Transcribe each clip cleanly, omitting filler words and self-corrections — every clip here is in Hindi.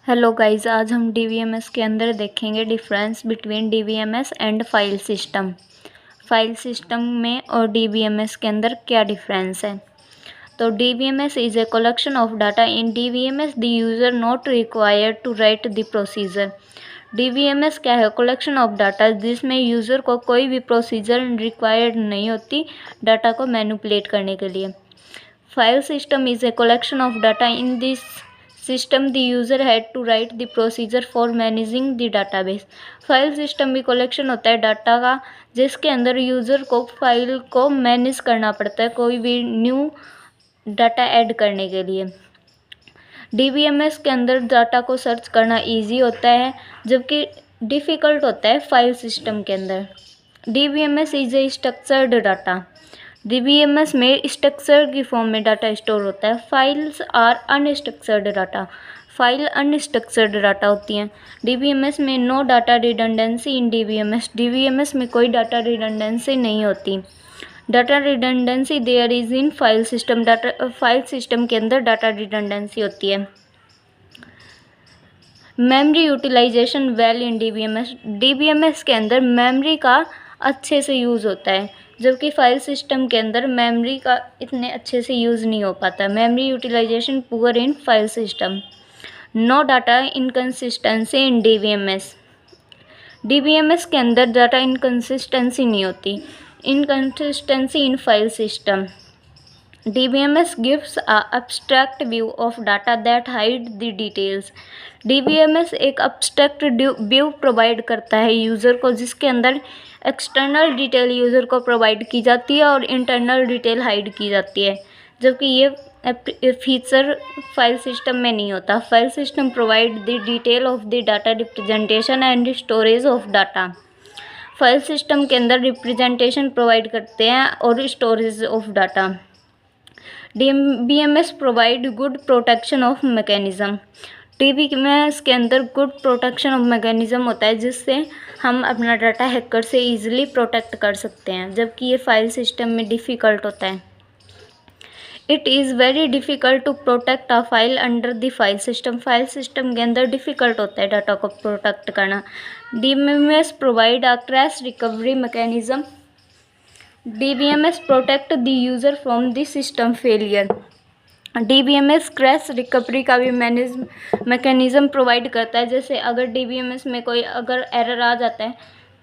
हेलो गाइस, आज हम डीवीएमएस के अंदर देखेंगे difference between DBMS and file system. File system में और डीवीएमएस के अंदर क्या डिफरेंस है। तो DBMS is a collection of data. In DBMS the user not required to write the procedure. DBMS क्या है? कलेक्शन ऑफ डाटा, जिसमें यूज़र को कोई भी प्रोसीजर रिक्वायर्ड नहीं होती डाटा को मैनिपुलेट करने के लिए। File system is a collection of data. In this system the user had to write the procedure for managing the database. File system भी कलेक्शन होता है डाटा का, जिसके अंदर यूज़र को फाइल को मैनेज करना पड़ता है कोई भी न्यू डाटा ऐड करने के लिए। डीवीएमएस के अंदर डाटा को सर्च करना इजी होता है, जबकि डिफ़िकल्ट होता है फाइल सिस्टम के अंदर। DBMS is a structured data. DBMS में स्ट्रक्चर की फॉर्म में डाटा स्टोर होता है। Files are unstructured data. File unstructured data होती हैं। डीवीएमएस में no data redundancy in DBMS. DBMS में कोई डाटा रिडंडेंसी नहीं होती। Data redundancy there is in file system. File system के अंदर डाटा रिडंडेंसी होती है। Memory utilisation well in DBMS. DBMS के अंदर मेमोरी का अच्छे से यूज़ होता है, जबकि फाइल सिस्टम के अंदर मेमोरी का इतने अच्छे से यूज़ नहीं हो पाता। Memory utilisation poor in file system. No data inconsistency in DBMS. DBMS के अंदर डाटा इनकन्सिस्टेंसी नहीं होती। Inconsistency in file system. DBMS gives a abstract view of data that hide the details. DBMS एक abstract व्यू प्रोवाइड करता है यूज़र को, जिसके अंदर एक्सटर्नल डिटेल यूज़र को प्रोवाइड की जाती है और इंटरनल डिटेल हाइड की जाती है, जबकि ये फीचर फाइल सिस्टम में नहीं होता। File system provide the detail of the data representation and storage of data. File system के अंदर रिप्रेजेंटेशन प्रोवाइड करते हैं और storage of data. DBMS provide good protection of mechanism. DBMS के अंदर गुड प्रोटेक्शन ऑफ मैकेनिज़्म होता है, जिससे हम अपना डाटा हैकर से ईजिली प्रोटेक्ट कर सकते हैं, जबकि ये फाइल सिस्टम में डिफ़िकल्ट होता है। It is very difficult to protect a file under the file system. File system के अंदर डिफ़िकल्ट होता है डाटा को प्रोटेक्ट करना। DBMS provide a crash recovery mechanism. DBMS protect the user from the system failure. DBMS crash recovery का भी मैकेनिज़्म प्रोवाइड करता है। जैसे अगर DBMS में कोई अगर एरर आ जाता है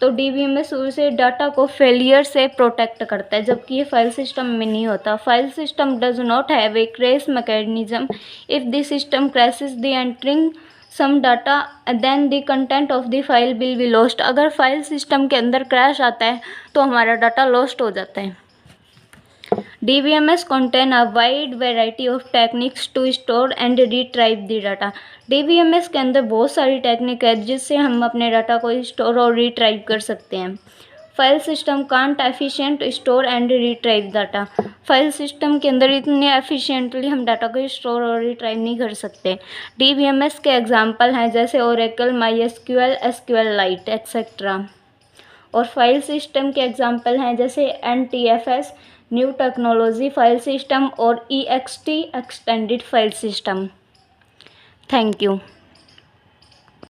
तो DBMS उसे डाटा को फेलियर से प्रोटेक्ट करता है, जबकि ये फाइल सिस्टम में नहीं होता। File system does not have a crash mechanism. If the system crashes the entering some data then the content of the file will be lost. अगर फाइल सिस्टम के अंदर क्रैश आता है तो हमारा डाटा लॉस्ट हो जाता है। DBMS contain a wide variety of techniques to store and retrieve the data. DBMS के अंदर बहुत सारी टेक्निक है जिससे हम अपने डाटा को स्टोर और रिट्राइव कर सकते हैं। File system can't efficient store and retrieve data. File system के अंदर इतने एफिशिएंटली हम डाटा को स्टोर और रिट्राइव नहीं कर सकते। DBMS के एग्जांपल हैं जैसे ओरेकल, MySQL, SQLite एक्सेट्रा। और फाइल सिस्टम के एग्जांपल हैं जैसे NTFS, new technology file system, और EXT extended file system. Thank you.